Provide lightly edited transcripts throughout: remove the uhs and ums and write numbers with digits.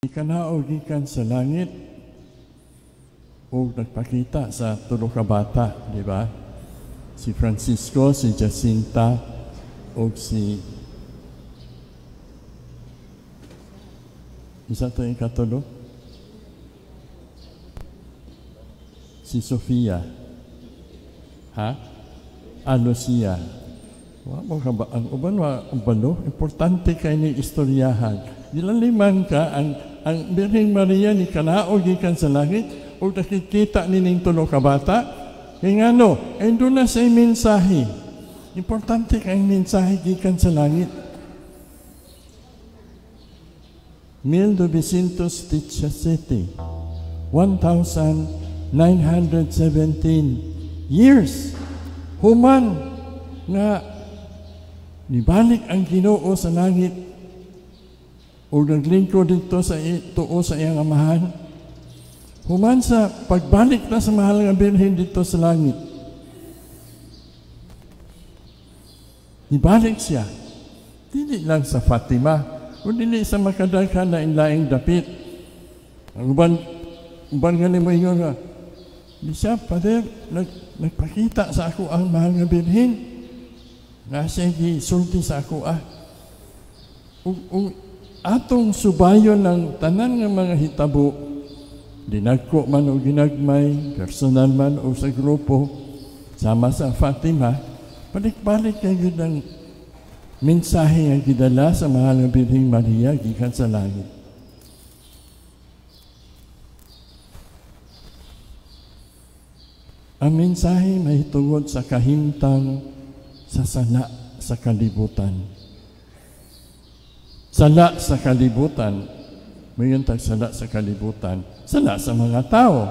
Ikanaog gikan sa langit o nagpakita sa tulo ka bata, di ba? Si Francisco, si Jacinta, o si isa to yung katulo? Si Sofia. Ha? Lucia. Wala ka ba? Ang uban wa ubalo, importante kay ni istoryahan. Dilaliman ka ang Birheng Maria ni kanaog gikan sa langit o nakikita nining tulo ka bata. Kaya nga no, doon na sa mensahe. Importante kay mensahe gikan sa langit. 1917, 1917 years. Human nga nibalik ang Ginoo sa langit o naglingkod dito sa tuo sa iyang amahan. Human sa pagbalik na sa mahal nga Birhen dito sa langit. Nibalik siya. Dili lang sa Fatima, o dili sa makadaghan na inlaing dapit. Ang uban nga ni mo ingon nga, di siya, Father, nagpakita sa ako ang mahal nga Birhen. Nga siya gisulti sa ako atong subayon ng tanan nga mga hitabo, dinagko man o ginagmay, personal man o sa grupo, sama sa Fatima, balik-balik kayo ng mensahe nga gidala sa mahal nga Birheng Maria gikan sa langit. Ang mensahe mahitungod sa kahimtang sa sala sa kalibutan. Sala sa kalibutan. Mayon tag sala sa kalibutan. Sala sa mga tao.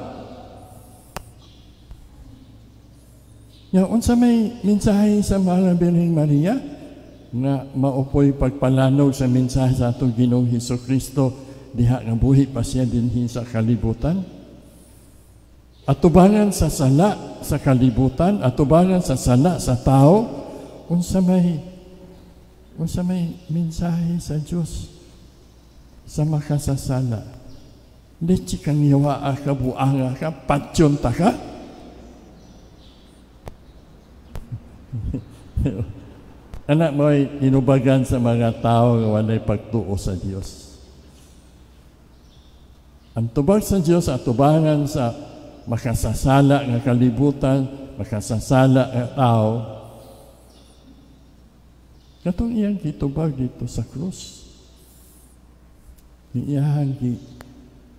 Nga unsa may mensahe sa mahal nga Birheng Maria nga maupoy pagpalanog sa mensahe sa atong Ginoong Hesukristo diha nga buhi pa siya dinhi sa kalibutan. Atubangan sa sala sa kalibutan, atubangan sa sala sa tao, unsa may mensahe sa Dios sa makasasala. Di kang yawa ka, buanga ka, patyon ta ka. Anak mo ay inubagan sa mga tao nga walay pagtuo sa Dios. Ang tubag sa Dios, atubangan sa makasasala nga kalibutan, makasasala nga tao. Katong iyang gitubag dito sa krus. Iyahang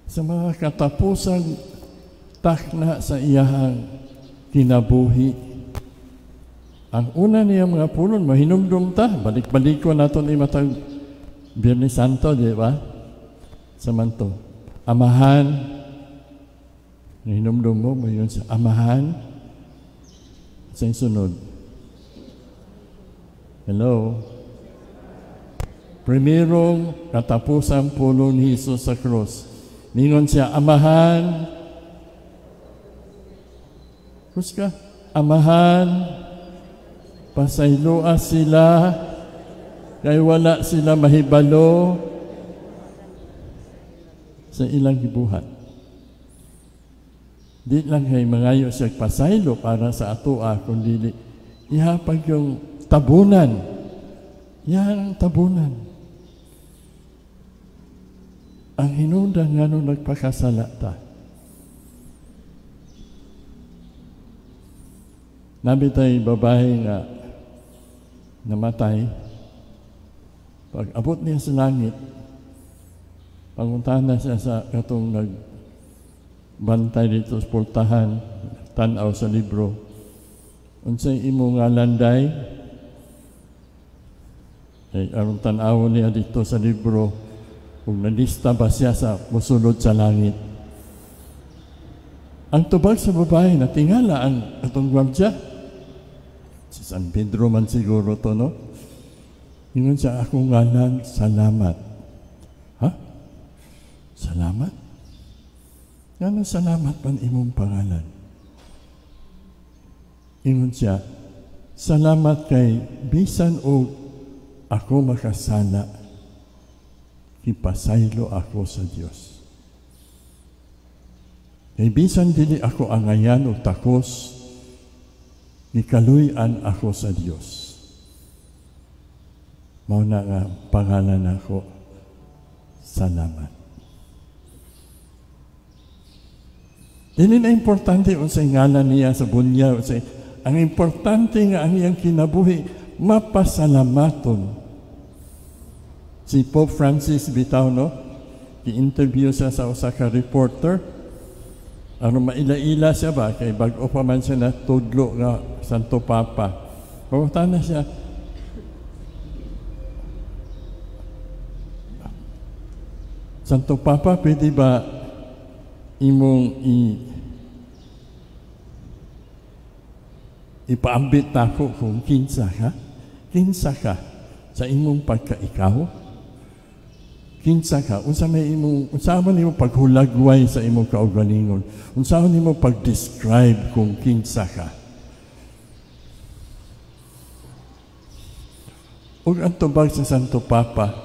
sa mga katapusan takna sa iyahang kinabuhi. Ang una niya mga pulon, mahinumdum ta, balik-balik ko nato ni matag Biyernes Santo, di ba? Samanto, amahan, hinumdum mo, mayon sa amahan, sa sunod. Hello? Primerong katapusan pulong ni Jesus sa krus. Ningon siya, amahan. Krus ka? Amahan. Pasayloa sila. Kaya wala sila mahibalo sa ilang gibuhat. Di lang kay mangayo siya pasaylo para sa atua, kundi ihapag yung tabunan. Yan ang tabunan. Ang hinundan nga nung nagpakasala ta. Nabitay babae nga namatay. Pag abot niya sa langit, panguntahan na siya sa katong nagbantay dito sa pultahan, tanaw sa libro. Unsay imo nga landay? Aron tanawon niya dito sa libro, kung nalista ba siya sa musulod sa langit. Ang tubag sa babae, natingala ang atong gwardya. Si San Pedro man siguro to, no? Ingon siya, akong ngalan, salamat. Ha? Salamat? Nga salamat man imong pangalan. Ingon siya, salamat kay bisan o ako makasala. kipasaylo ako sa Dios. Kay bisan dili ako angayan o takos, gikaluy-an ako sa Dios. Mao na nga pangalan ako, salamat. Dili na importante unsay ngalan niya sa bunya, ang importante nga ang iyang kinabuhi mapasalamaton. Si Pope Francis bitaw, no? I-interview siya sa usa ka reporter. Ano maila-ila siya ba? Kay bago pa man siya natudlo nga Santo Papa. Pagkata na siya, Santo Papa, pwede ba imong ipaambit ako kung kinsa ka? Kinsa ka sa imong pagkaikaw? Kinsa ka? Unsa man nimo paghulagway sa imong kaugalingon? Unsa man nimo pag-describe kung kinsa ka? Ug ang tubag sa Santo Papa,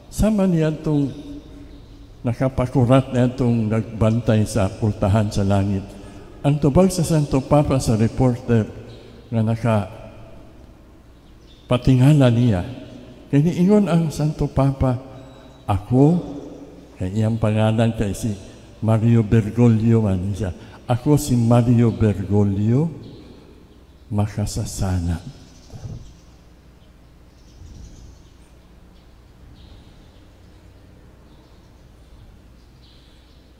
sama niya itong nakapakurat na itong nagbantay sa pultahan sa langit. Ang tubag sa Santo Papa sa reporter na patingala niya, kaya niingon ang Santo Papa, ako, kay iyang pangalan kay si Mario Bergoglio man siya. Ako si Mario Bergoglio, makasasana.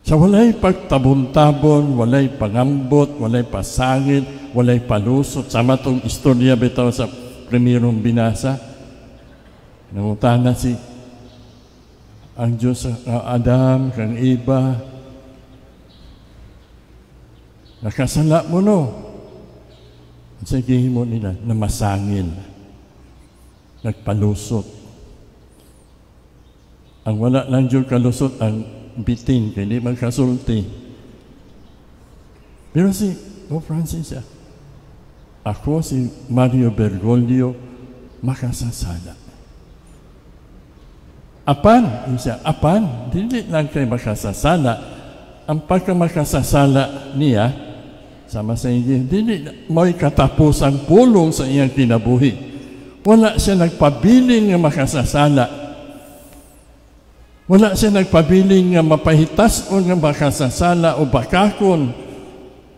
Sa walay pagtabon-tabon, walay pangambot, walay pasangil, walay palusot, sama itong istorya bitaw sa primerong binasa. Nangutana si ang Diyos Adam, kang Eva, nakasala mo no. Sige mo nila na masangil, nagpalusot. Ang wala lang Diyos kalusot, ang bitin, kaya hindi magkasulti. Pero si Francis, ako si Mario Bergoglio, makasasala. Apan, dili lang kay makasasala. Ang pagkamakasasala niya, sama sa inyo, dili may katapusang pulong sa iyang kinabuhi. Wala siya nagpabiling nga makasasala. Wala siya nagpabiling nga mapahitas o nga makasasala o bakakon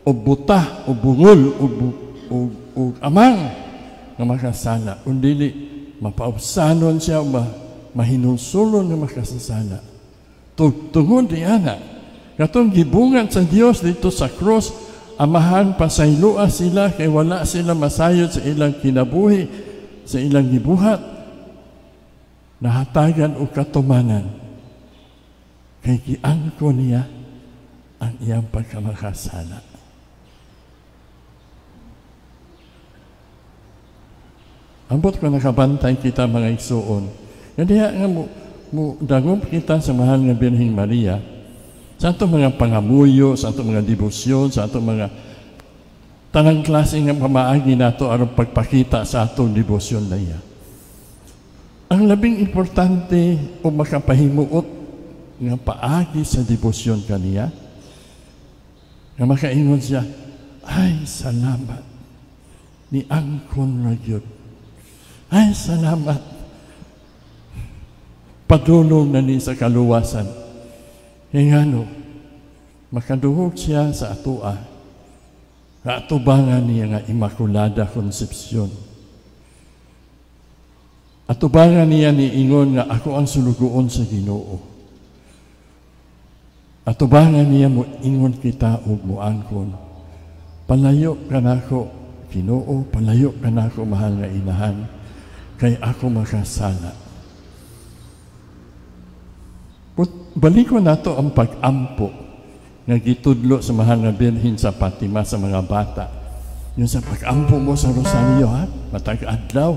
o buta o bungol o amang nga makasala. Kung dili, mapaubsanon siya mahinulsulon nga makasasala. Tungod niya na, katong gibungan sa Dios dito sa cross, amahan pasaylua sila kay wala sila masayod sa ilang kinabuhi, sa ilang gibuhat. Nahatagan o katumanan. Kay giangko niya ang iyang pagkamakasala. Ambot ko nakabantay kita mga igsuon. Kaya nga dagom kita sa mahal nga Birheng Maria, sa itong mga pangamuyo, sa itong mga debosyon, sa itong mga tanang klase nga pamaagi nato aron pagpakita sa atong debosyon na iya. Ang labing importante o makapahimuot nga paagi sa debosyon kaniya, nga makaingon siya, ay salamat ni angkon ra gyud. Ay salamat, padulong na ni sa kaluwasan. Kaya nga makaduhog siya sa atua, kaatubangan niya nga Immaculada Concepcion. Atubangan niya ni ingon nga ako ang sulugoon sa Ginoo. Atubangan niya mo ingon kita og muangkon. Palayo ka nako Ginoo, palayo ka nako mahal nga inahan, kay ako makasala. Baliko nato ang pag-ampo nga gitudlo sa mahal nga Birhen sa Fatima sa mga bata. Yung sa pag-ampo mo sa Rosario, ha? Matag-adlaw.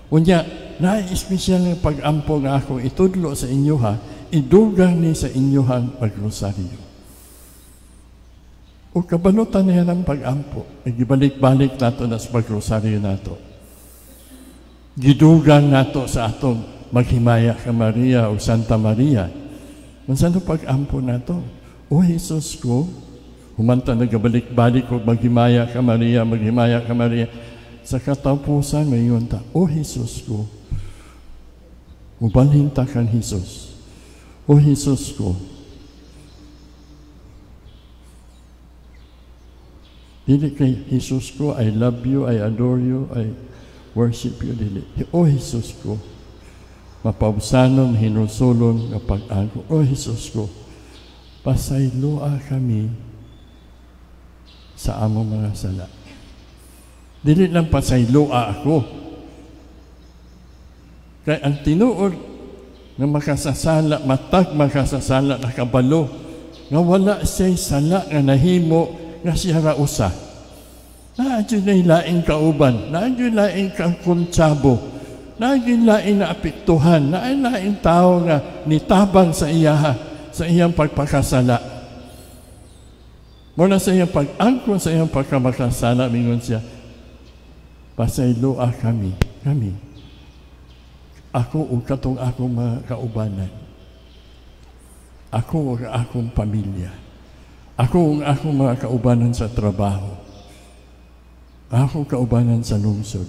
Unya, na-espesyal nga pag-ampo nga ako itudlo sa inyo, ha? Idugang ni sa inyohang pag-Rosario. O kabalutan niya ng pag-ampo, gibalik-balik nato na sa pag-Rosario nato. Gidugang nato sa atong maghimaya ka Maria o Santa Maria. Unsa no pag-ampo nato? O Jesus ko, humanta nagabalik-balik ko, maghimaya ka Maria, maghimaya ka Maria. Sa katapusan, mayon ta, O Jesus ko, ubalhin ta kan Jesus. O Jesus ko, dili kay Jesus ko, I love you, I adore you, I worship you, dili. O Jesus ko, mapausanon, hinusulon, kapag-ako. O Jesus ko, pasayloa kami sa among mga sala. Dili lang pasayloa ako. Kaya ang tinuod na makasasala, matag makasasala na kabalo, nga wala siya'y sala nga nahimo nga siya rausa. Naadyo na'y laing kauban, naadyo laing kakuntsabo, naadyo laing naapiktuhan, naadyo laing tao nga nitabang sa iyaha, sa iyang pagpakasala. Muna sa iyang pag-angkon, sa iyang pagkamakasala, mingon siya, pasayloa kami. Ako o katong akong mga kaubanan. Ako o akong pamilya. Ako o akong mga kaubanan sa trabaho. Ako kaubanan sa lungsod,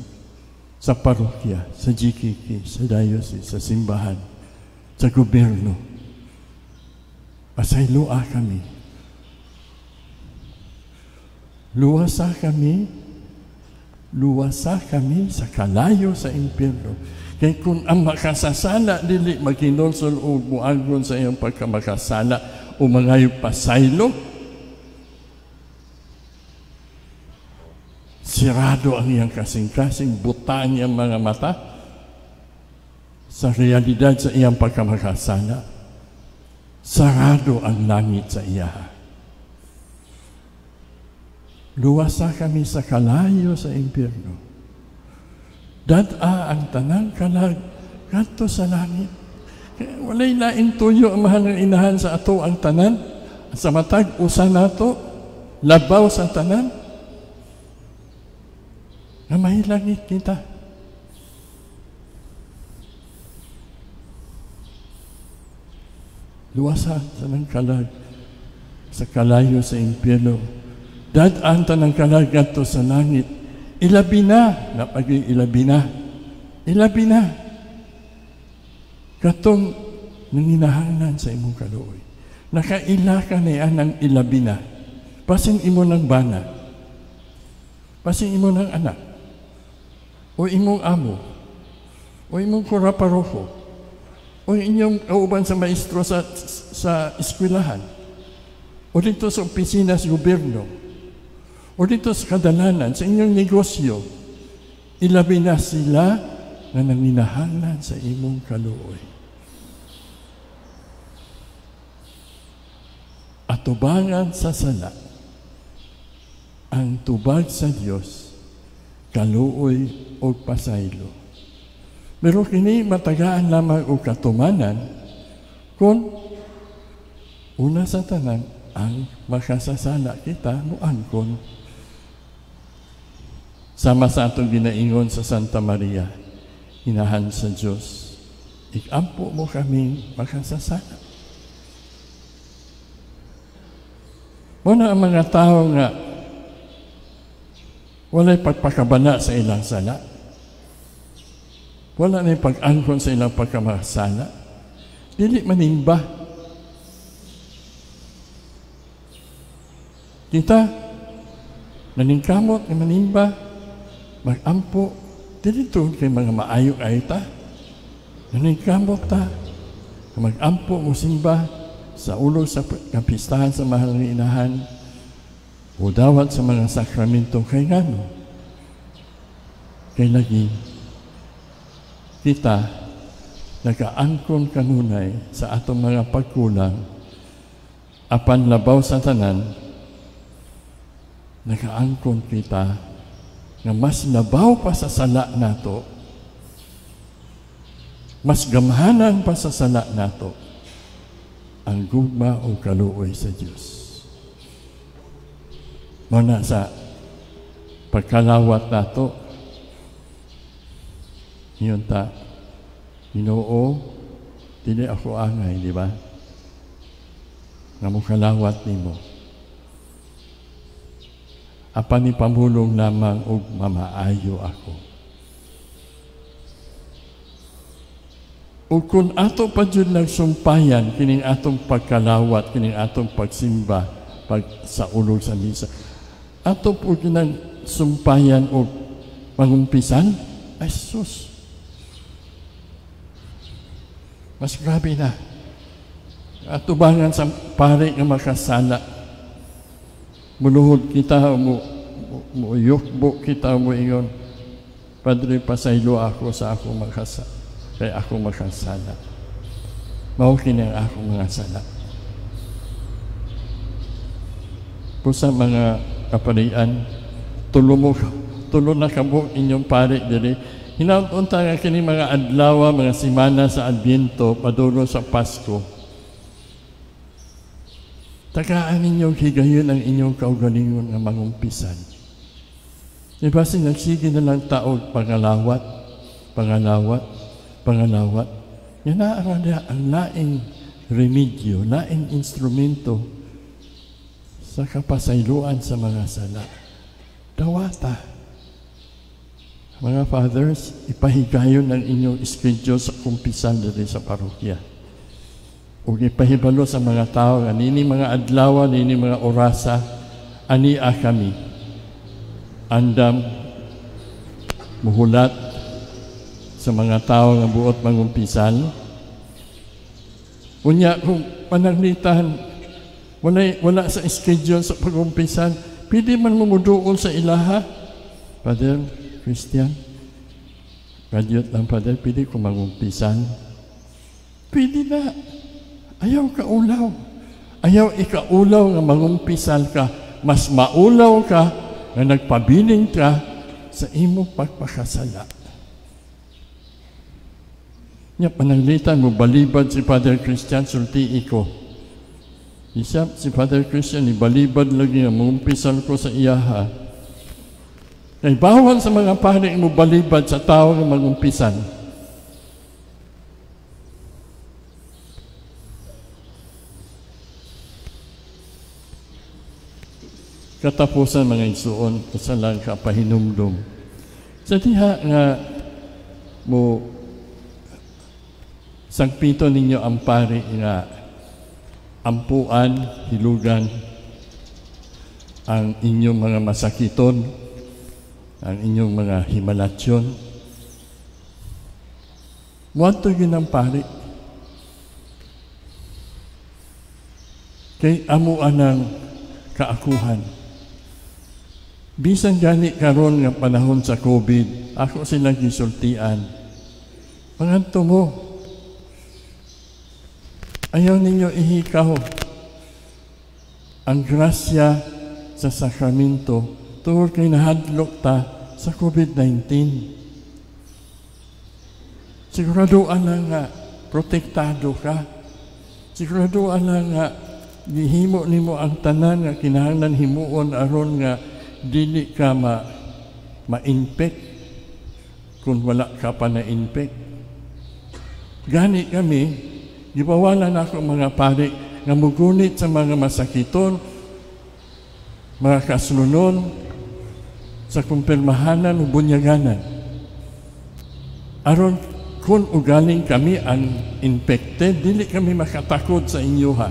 sa parokya, sa GKK, sa diocese, sa simbahan, sa gobyerno. Pasayloa kami. Luwasa kami sa kalayo sa impyerno. Kaya kung ang makasasala, dili maghinulsol o muanggon sa iyong pagkamakasala o mga pasaylo, sirado ang iyang kasing-kasing, buta ang iyang mga mata sa realidad sa iyang pagkamakasala. Sarado ang langit sa iya. Luwasa kami sa kalayo sa impyerno. Dad-a ang tanang kalag kadto sa langit. Walay laing tuyo ang mahal ng inahan sa ato ang tanan. Sa matag usa nato, labaw sa tanan. Na mahilangit kita. Luwasa sa nang kalag sa kalayo sa impyerno. Dad-an tanang kalag kadto sa langit. Ilabi na katong nanginahanglan sa imong kaluoy. Nakaila ka na yan ng ilabi na. Pasing imo ng bana, pasing imo ng anak, o imong amo, o imong kuraparoko, o inyong kauban sa maestro sa eskwelahan, o dito sa opisina sa gobyerno, o dito sa kadalanan, sa inyong negosyo, ilabi na sila na nanginahanglan sa imong kaluoy. At tubangan sa sala, ang tubag sa Dios, kaluoy o pasaylo. Pero kini matagaan lamang o katumanan kung una sa tanan ang makasasala kita muangkon. Sama sa atong ginaingon sa Santa Maria, inahan sa Diyos, ikampo mo kaming makasasala. Muna ang mga tao nga wala'y pagpakabana sa ilang sala, wala na pag-angkon sa ilang pagkamasala, dili manimba. Kita naningkamot na manimba, mag-ampo, dito kay mga maayong ayta. Naningkamot ta, mag-ampo mo simba sa ulo sa kapistahan sa mahal ng inahan o dawat sa mga sakramento kay ngano. Kay lagi, kita nagaangkon kanunay sa atong mga pagkulang apan labaw sa tanan, nagaangkon kita nga mas labaw pa sa sala nato, mas gamhanan pa sa sala nato ang gugma o kaluoy sa Diyos. Muna sa pagkalawat nato, yun ta, Ginoo, dili ako angay, di ba? Nga mo kalawat nimo. Apan ni pamulong lamang og mamaayo ako. Ug kung ato pa jud nagsumpayan kining atong pagkalawat, kining atong pagsimba, sa ulog sa misa, ato po sumpayan o mangumpisan, ay sus, mas grabe na. Atubangan sa pare nga makasala. Muluhod kita, yukbo kita mo ingon, Padre, pasaylo ako sa ako makasala. Kaya ako makasala. Maukin ang ako mga sala. Po sa mga kaparian, tulo na kamo inyong pare diri. Hinaunta nga kini mga adlaw, mga simana sa Adbyento, paduro sa Pasko. Tagaan ninyong higayon ang inyong kaugalingon nga mangumpisan. Diba nagsige na lang taog pangalawat. Yan na ang laing remedyo, laing instrumento sa kapasayloan sa mga sala. Dawata. Mga fathers, ipahigayon ang inyong schedule sa kumpisan dito sa parokya. O ipahibalo sa mga tao, nini mga adlaw, nini mga orasa, ania kami. Andam, muhulat sa mga tao nga buot mangumpisan. Unya, kung panaglitan, wala sa schedule sa pagumpisan, pwede man mumuduol sa ilaha. Father, Christian, graduate lang, Father, pwede ko mangumpisan. Pwede na. Ayaw ka ulaw. Ayaw ikaulaw nga mangumpisal ka. Mas maulaw ka nga nagpabiling ka sa imo pagpakasala. Nya pananglitan mo balibad si Father Christian, sulti ko. Isa si Father Christian, ibalibad lagi nga mangumpisal ko sa iyaha. Kay bawal sa mga pare mo balibad sa tao nga mangumpisan. Katapusan mga igsuon, kasalang kapahinumdum. Sa diha nga mo sagpito ninyo ang pari nga ampuan, hilugan ang inyong mga masakiton, ang inyong mga himalasyon. Muadto yun ang pari. Kay amuan ng kaakuhan. Bisan gani karon nga panahon sa COVID, ako silang gisultian. Panganto mo, ayaw ninyo ihikaw ang grasya sa sakramento tungkol kay nahadlok ta sa COVID-19. Siguraduan na nga, protektado ka. Siguraduan na nga, gihimo nimo ang tanan nga kinahanglan himuon aron nga dili ka ma-infect kung wala ka pa na-infect. Gani kami, gibawalan ako mga pare nga mugunit sa mga masakiton, mga kaslunon, sa kumpirmahanan o bunyaganan. Aron kung ugaling kami ang infected, dili kami makatakot sa inyoha.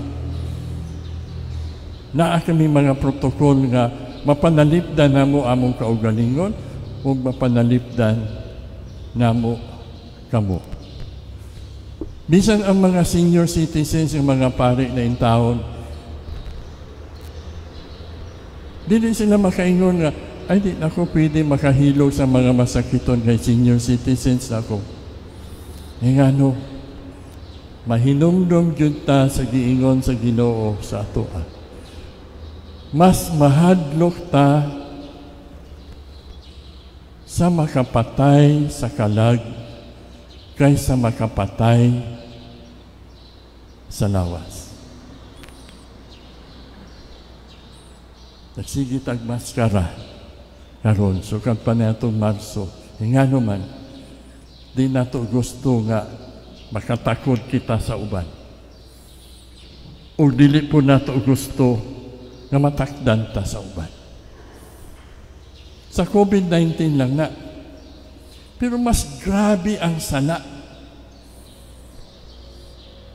Naa kami mga protokol nga mapanalipdan namo among kaugalingon o mapanalipdan namo kamo. Bisan ang mga senior citizens, ang mga pare na intawon, dili sila makaingon nga, ay di ako pwede makahilog sa mga masakiton kay senior citizens ako. Ngano, mahinumdum jud ta sa giingon sa Ginoo sa atoa. Mas mahadlok ta sa makapatay sa kalag kaysa makapatay sa lawas. Nagsige tag maskara karon sukad pa natong Marso. Ngano man di nato gusto nga makatakod kita sa uban. O dili po nato gusto nga matakdan ta sa uban. Sa COVID-19 lang na. Pero mas grabe ang sala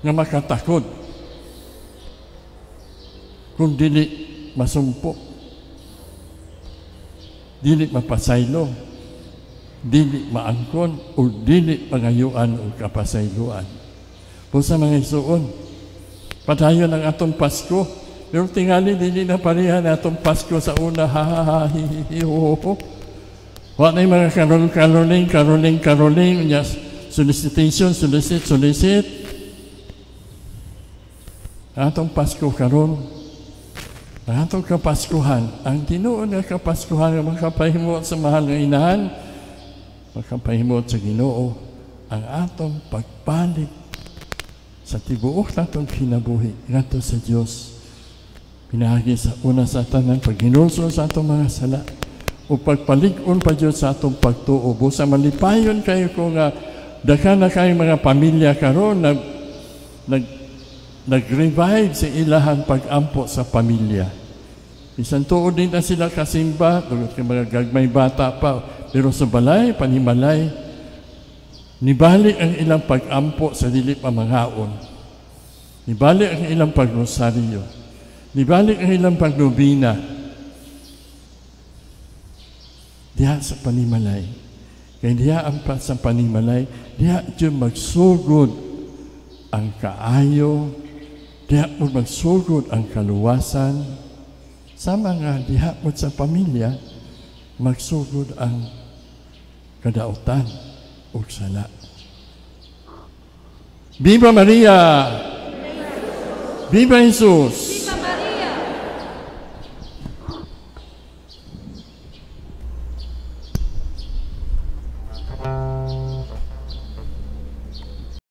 nga makatakod kung dili masumpo, dili mapasaylo, dili maangkon, o dili pangayuan o kapasayloan. Kung sa mga isuon, padayon ang atong Pasko, pero tingali dili na pareha na atong Pasko sa una, ha, wala na yung mga caroling, solicitation, solicit. Atong Pasko karon, ang atong kapaskuhan, ang tinuon nga kapaskuhan nga makapahimot sa mahal nga inahan, makapahimot sa Ginoo, ang atong pagpalit sa tibuok natong kinabuhi ngadto sa Dios. Pinagi sa una sa tanan, paghinulso sa atong mga sala, o pagpalig-on pa Diyos sa atong pagtuo. Busa malipayon kayo ko nga daka na kayong mga pamilya karon nag-revive sa ilahang pag-ampo sa pamilya. Isang tuod din na sila kasimba, tulad ng mga gagmay bata pa, pero sa balay, panimalay, nibalik ang ilang pag-ampo sa dili pamanghaon. Nibalik ang ilang pagrosaryo. Nibalik ang ilang pagnobina. Diha sa panimalay. Kaya diha ang sa panimalay, diha dyan magsugod ang kaayo, diha mo magsugod ang kaluwasan, sa mga diha mo sa pamilya, magsugod ang kadautan o sala. Viva Maria! Viva Jesus!